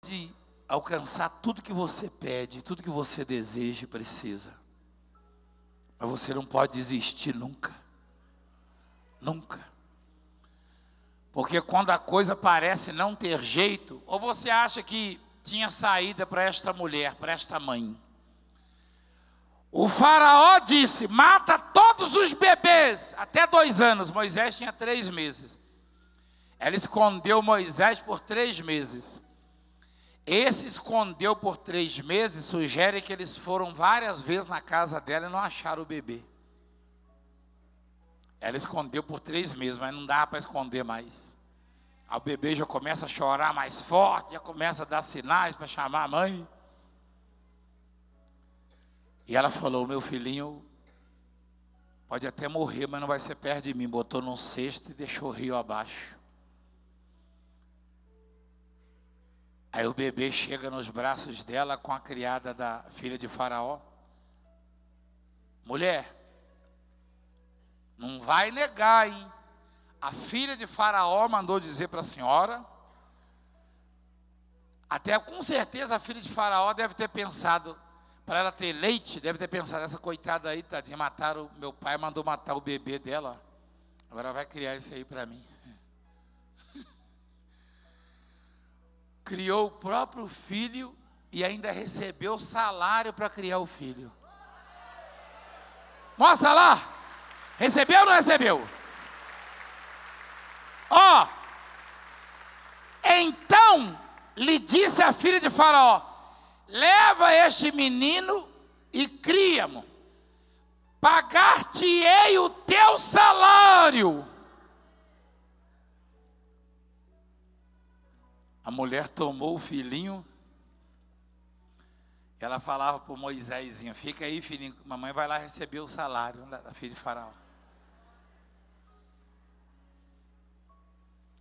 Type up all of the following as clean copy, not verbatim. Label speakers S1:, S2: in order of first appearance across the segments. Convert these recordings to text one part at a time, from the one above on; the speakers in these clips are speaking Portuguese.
S1: pode alcançar tudo que você pede, tudo que você deseja e precisa. Mas você não pode desistir nunca. Nunca. Porque quando a coisa parece não ter jeito, ou você acha que tinha saída para esta mulher, para esta mãe. O faraó disse: mata todos os bebês, até 2 anos. Moisés tinha 3 meses. Ela escondeu Moisés por 3 meses. Esse escondeu por 3 meses, sugere que eles foram várias vezes na casa dela e não acharam o bebê. Ela escondeu por 3 meses, mas não dá para esconder mais. Aí o bebê já começa a chorar mais forte, já começa a dar sinais para chamar a mãe. E ela falou: meu filhinho pode até morrer, mas não vai ser perto de mim. Botou num cesto e deixou o rio abaixo. Aí o bebê chega nos braços dela com a criada da filha de Faraó. Mulher, não vai negar, hein? A filha de Faraó mandou dizer para a senhora. Até com certeza a filha de Faraó deve ter pensado, para ela ter leite, deve ter pensado: essa coitada aí, tadinha, mataram, meu pai mandou matar o bebê dela, agora vai criar isso aí para mim. Criou o próprio filho e ainda recebeu salário para criar o filho. Mostra lá. Recebeu ou não recebeu? Ó. Então lhe disse a filha de Faraó: leva este menino e cria-mo. Pagar-te-ei o teu salário. A mulher tomou o filhinho. Ela falava para o Moisésinho: fica aí, filhinho, mamãe vai lá receber o salário da filha de Faraó.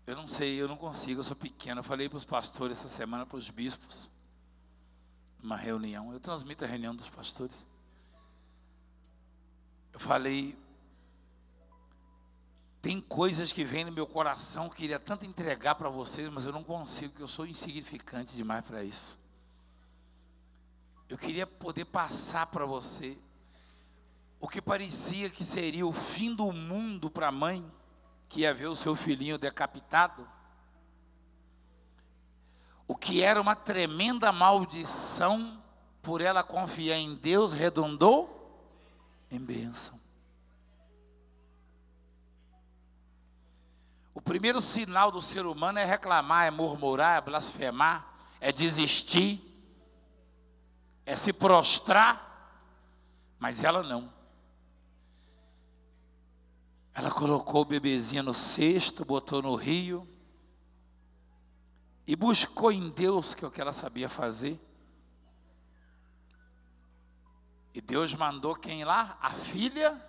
S1: Eu não sei, eu não consigo, eu sou pequeno. Eu falei para os pastores essa semana, para os bispos, numa reunião. Eu transmito a reunião dos pastores. Eu falei: tem coisas que vêm no meu coração, que queria tanto entregar para vocês, mas eu não consigo, porque eu sou insignificante demais para isso. Eu queria poder passar para você o que parecia que seria o fim do mundo para a mãe, que ia ver o seu filhinho decapitado. O que era uma tremenda maldição, por ela confiar em Deus, redundou em bênção. O primeiro sinal do ser humano é reclamar, é murmurar, é blasfemar, é desistir, é se prostrar. Mas ela não. Ela colocou o bebezinho no cesto, botou no rio e buscou em Deus, que é o que ela sabia fazer. E Deus mandou quem lá? A filha.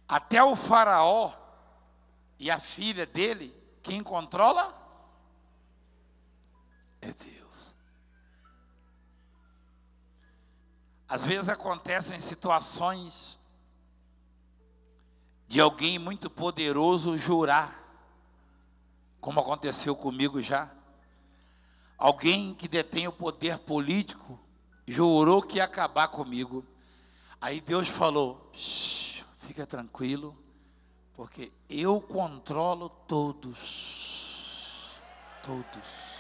S1: Até o faraó e a filha dele, quem controla? É Deus. Às vezes acontecem situações de alguém muito poderoso jurar, como aconteceu comigo já. Alguém que detém o poder político jurou que ia acabar comigo. Aí Deus falou: fica tranquilo, porque eu controlo todos. Todos.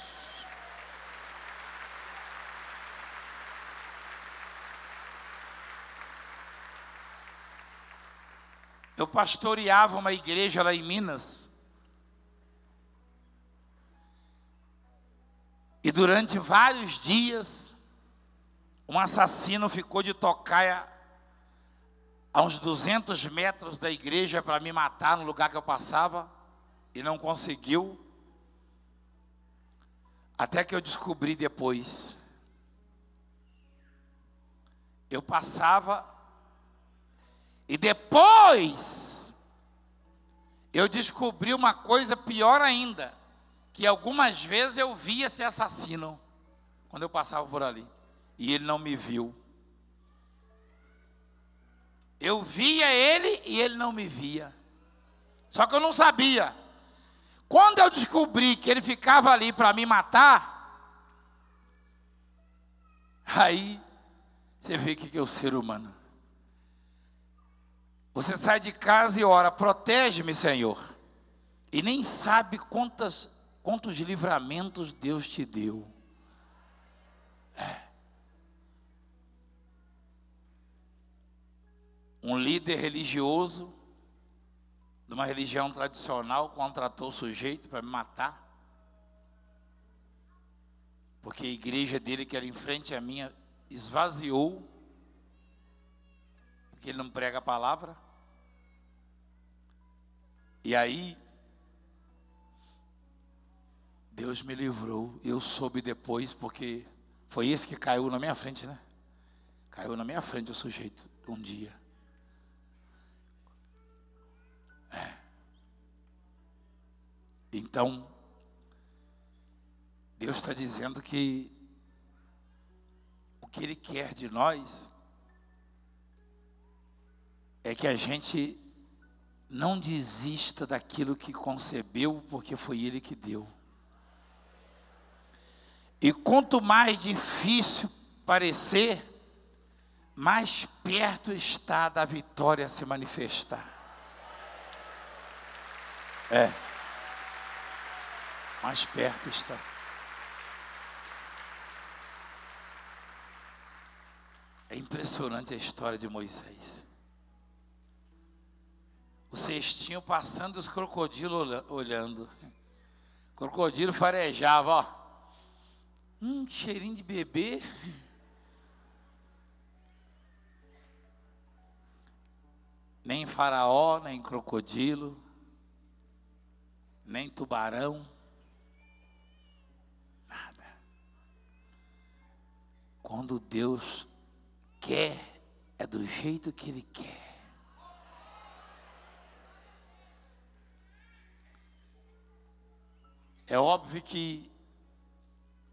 S1: Eu pastoreava uma igreja lá em Minas. E durante vários dias, um assassino ficou de tocaia a uns 200 metros da igreja para me matar no lugar que eu passava, e não conseguiu. Até que eu descobri depois. Eu passava, e depois eu descobri uma coisa pior ainda, que algumas vezes eu via esse assassino quando eu passava por ali, e ele não me viu. Eu via ele e ele não me via. Só que eu não sabia. Quando eu descobri que ele ficava ali para me matar, aí você vê o que é o ser humano. Você sai de casa e ora, protege-me, Senhor, e nem sabe quantos livramentos Deus te deu. Um líder religioso, de uma religião tradicional, contratou o sujeito para me matar, porque a igreja dele, que era em frente à minha, esvaziou, porque ele não prega a palavra. E aí, Deus me livrou. Eu soube depois, porque foi esse que caiu na minha frente, né? Caiu na minha frente o sujeito, um dia. Então, Deus está dizendo que o que Ele quer de nós é que a gente não desista daquilo que concebeu, porque foi Ele que deu. E quanto mais difícil parecer, mais perto está da vitória se manifestar. Mais perto está. É impressionante a história de Moisés. O cestinho passando, os crocodilos olhando. O crocodilo farejava, ó. Cheirinho de bebê. Nem faraó, nem crocodilo, nem tubarão. Nada. Quando Deus quer, é do jeito que Ele quer. É óbvio que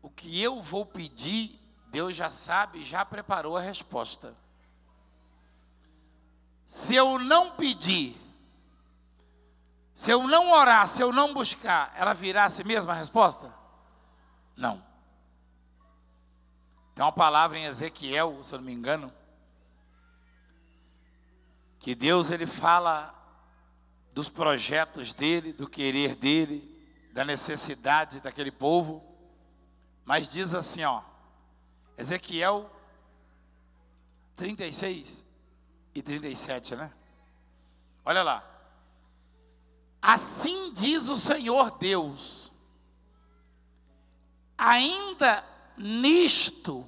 S1: o que eu vou pedir, Deus já sabe, já preparou a resposta. Se eu não pedir, se eu não orar, se eu não buscar, ela virá a si mesma a resposta? Não. Tem uma palavra em Ezequiel, se eu não me engano, que Deus, Ele fala dos projetos dEle, do querer dEle, da necessidade daquele povo, mas diz assim, ó, Ezequiel 36 e 37, né? Olha lá. Assim diz o Senhor Deus, ainda nisto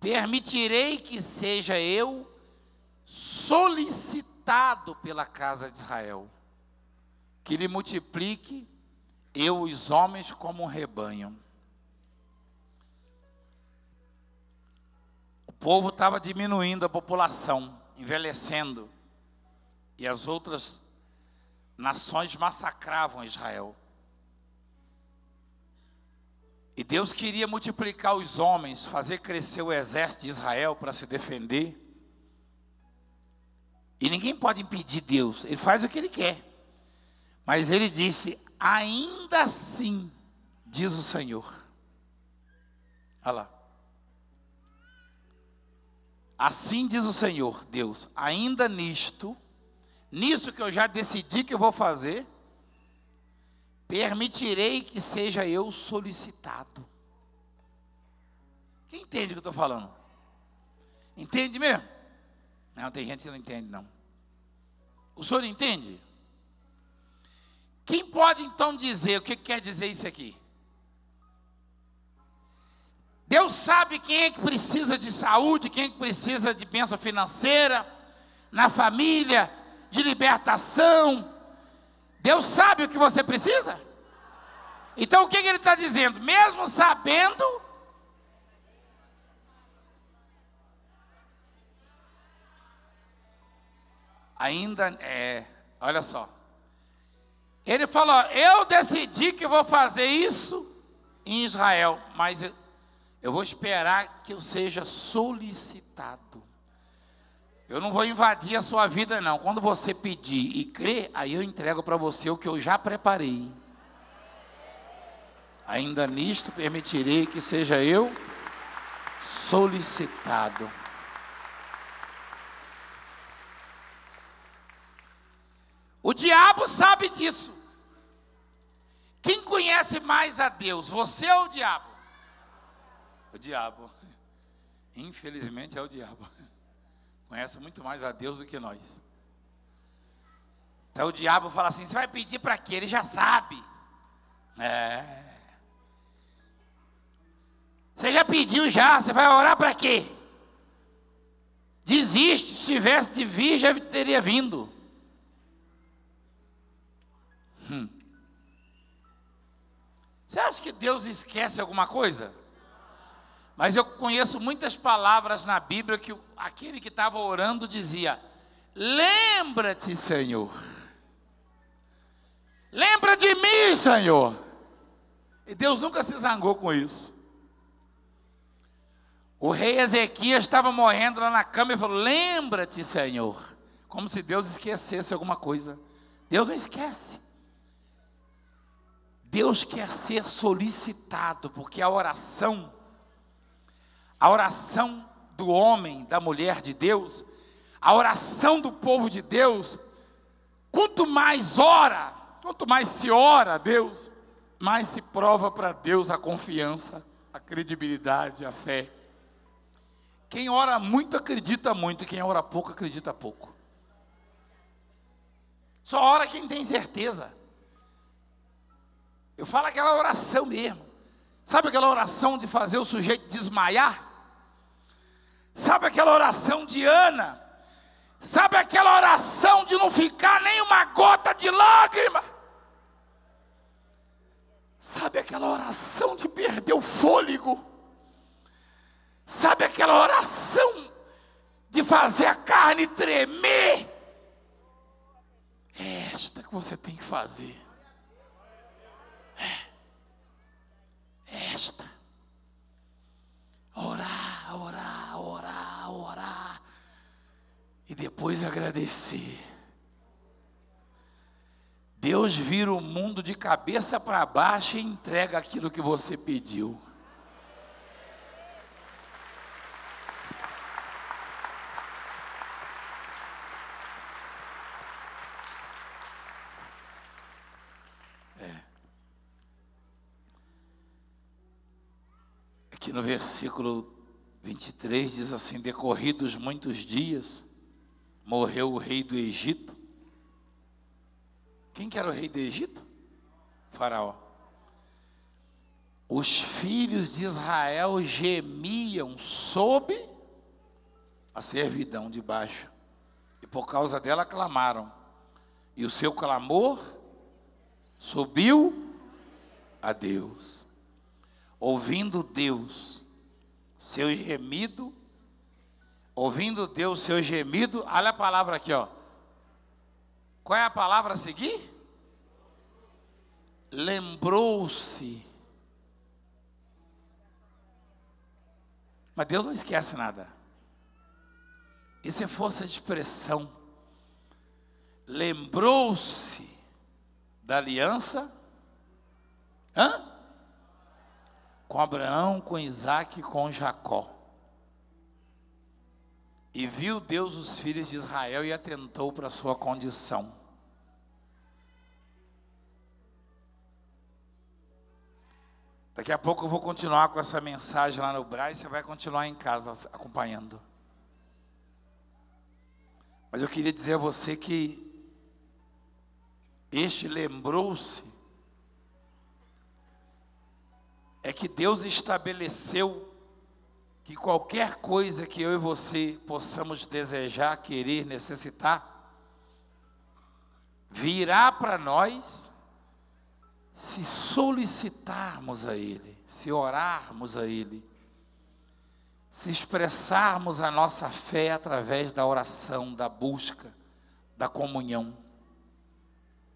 S1: permitirei que seja eu solicitado pela casa de Israel, que lhe multiplique eu os homens como um rebanho. O povo estava diminuindo a população, envelhecendo, e as outras nações massacravam Israel. E Deus queria multiplicar os homens, fazer crescer o exército de Israel para se defender. E ninguém pode impedir Deus, Ele faz o que Ele quer. Mas Ele disse, ainda assim, diz o Senhor. Olha lá. Assim diz o Senhor, Deus, ainda nisto que eu já decidi que eu vou fazer, permitirei que seja eu solicitado. Quem entende o que eu estou falando? Entende mesmo? Não, tem gente que não entende, não. O senhor entende? Quem pode então dizer, o que quer dizer isso aqui? Deus sabe quem é que precisa de saúde, quem é que precisa de bênção financeira, na família, de libertação. Deus sabe o que você precisa? Então o que Ele está dizendo? Mesmo sabendo, ainda olha só. Ele falou, eu decidi que eu vou fazer isso em Israel, mas eu vou esperar que eu seja solicitado. Eu não vou invadir a sua vida, não. Quando você pedir e crer, aí eu entrego para você o que eu já preparei. Ainda nisto permitirei que seja eu solicitado. O diabo sabe disso. Quem conhece mais a Deus, você ou o diabo? O diabo. Infelizmente é o diabo. Conhece muito mais a Deus do que nós. Então o diabo fala assim: você vai pedir para quê? Ele já sabe. Você já pediu já, você vai orar para quê? Desiste, se tivesse de vir, já teria vindo. Você acha que Deus esquece alguma coisa? Mas eu conheço muitas palavras na Bíblia que aquele que estava orando dizia: lembra-te, Senhor. Lembra de mim, Senhor. E Deus nunca se zangou com isso. O rei Ezequias estava morrendo lá na cama e falou: lembra-te, Senhor. Como se Deus esquecesse alguma coisa. Deus não esquece. Deus quer ser solicitado, porque a oração do homem, da mulher de Deus, a oração do povo de Deus, quanto mais ora, quanto mais se ora a Deus, mais se prova para Deus a confiança, a credibilidade, a fé. Quem ora muito acredita muito, quem ora pouco acredita pouco. Só ora quem tem certeza. Eu falo aquela oração mesmo. Sabe aquela oração de fazer o sujeito desmaiar? Sabe aquela oração de Ana? Sabe aquela oração de não ficar nem uma gota de lágrima? Sabe aquela oração de perder o fôlego? Sabe aquela oração de fazer a carne tremer? É esta que você tem que fazer. Esta. Orar, orar, orar, orar. E depois agradecer. Deus vira o mundo de cabeça para baixo e entrega aquilo que você pediu. Aqui no versículo 23 diz assim: decorridos muitos dias, morreu o rei do Egito. Quem que era o rei do Egito? Faraó. Os filhos de Israel gemiam sob a servidão de baixo, e por causa dela clamaram, e o seu clamor subiu a Deus. Ouvindo Deus seu gemido, olha a palavra aqui, ó. Qual é a palavra a seguir? Lembrou-se. Mas Deus não esquece nada. Isso é força de expressão. Lembrou-se da aliança. Com Abraão, com Isaac e com Jacó. E viu Deus os filhos de Israel e atentou para a sua condição. Daqui a pouco eu vou continuar com essa mensagem lá no Braz, você vai continuar em casa acompanhando. Mas eu queria dizer a você que este lembrou-se, é que Deus estabeleceu que qualquer coisa que eu e você possamos desejar, querer, necessitar, virá para nós se solicitarmos a Ele, se orarmos a Ele, se expressarmos a nossa fé através da oração, da busca, da comunhão.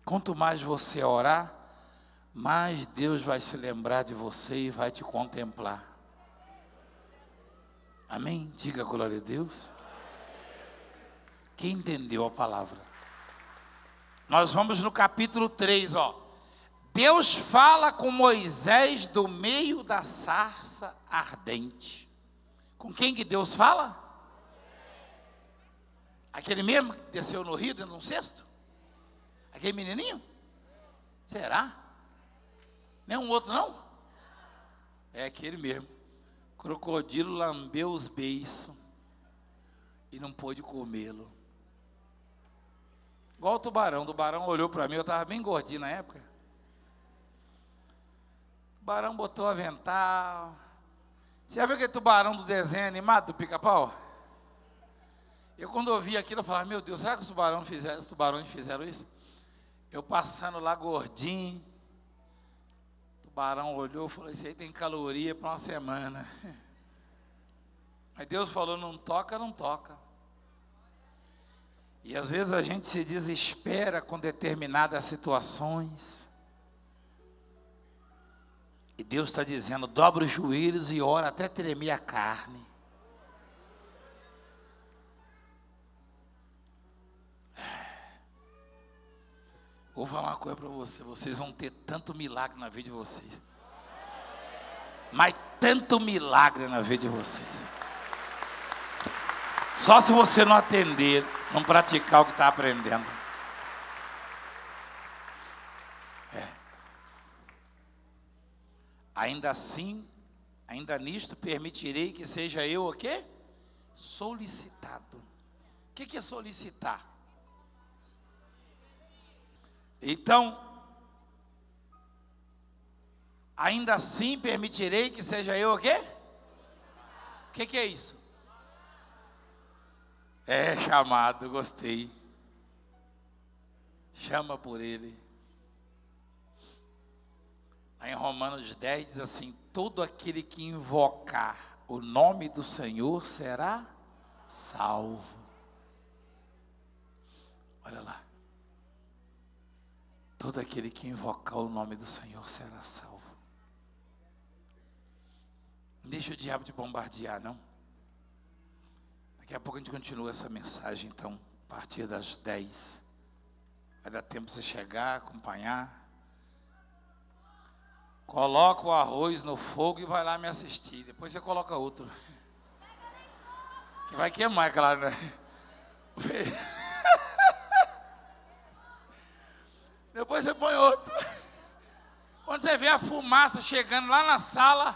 S1: Quanto mais você orar, mais Deus vai se lembrar de você e vai te contemplar. Amém? Diga glória a Deus. Quem entendeu a palavra? Nós vamos no capítulo 3, ó. Deus fala com Moisés do meio da sarça ardente. Com quem que Deus fala? Aquele mesmo que desceu no rio dentro de um cesto? Aquele menininho? Será? Nenhum outro não? É aquele mesmo. Crocodilo lambeu os beiços e não pôde comê-lo. Igual o tubarão. O tubarão olhou para mim, eu estava bem gordinho na época. O tubarão botou avental. Você já viu aquele tubarão do desenho animado do Pica-Pau? Eu quando ouvi aquilo, eu falava, meu Deus, será que os tubarões fizeram isso? Eu passando lá gordinho, o tubarão olhou e falou, isso aí tem caloria para uma semana. Mas Deus falou, não toca, não toca. E às vezes a gente se desespera com determinadas situações. E Deus está dizendo, dobra os joelhos e ora até tremer a carne. Vou falar uma coisa para vocês vão ter tanto milagre na vida de vocês. Mas tanto milagre na vida de vocês. Só se você não atender, não praticar o que está aprendendo. Ainda assim, ainda nisto permitirei que seja eu o quê? Solicitado. O que é solicitar? Então, ainda assim permitirei que seja eu o quê? O que é isso? É chamado, gostei. Chama por ele. Aí em Romanos 10 diz assim, todo aquele que invocar o nome do Senhor será salvo. Olha lá. Todo aquele que invocar o nome do Senhor será salvo. Não deixa o diabo te bombardear, não. Daqui a pouco a gente continua essa mensagem, então, a partir das 10. Vai dar tempo para você chegar, acompanhar. Coloca o arroz no fogo e vai lá me assistir. Depois você coloca outro. Que vai queimar, é claro, né? Depois você põe outro. Quando você vê a fumaça chegando lá na sala,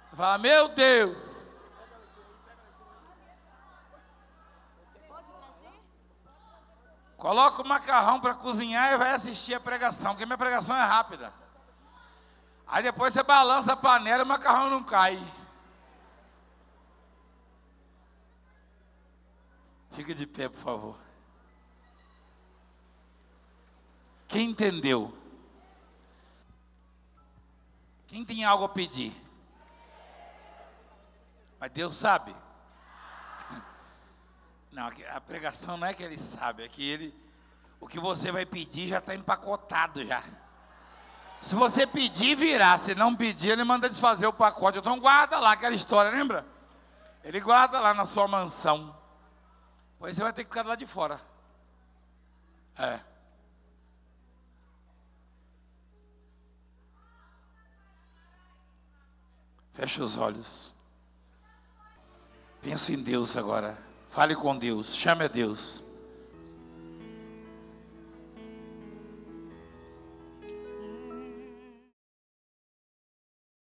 S1: você fala, meu Deus. Coloca o macarrão para cozinhar e vai assistir a pregação, porque minha pregação é rápida. Aí depois você balança a panela e o macarrão não cai. Fica de pé, por favor. Quem entendeu? Quem tem algo a pedir? Mas Deus sabe? Não, a pregação não é que Ele sabe, é que o que você vai pedir já está empacotado já. Se você pedir, virá. Se não pedir, Ele manda desfazer o pacote. Então guarda lá aquela história, lembra? Ele guarda lá na sua mansão. Pois você vai ter que ficar lá de fora. Feche os olhos. Pense em Deus agora. Fale com Deus. Chame a Deus.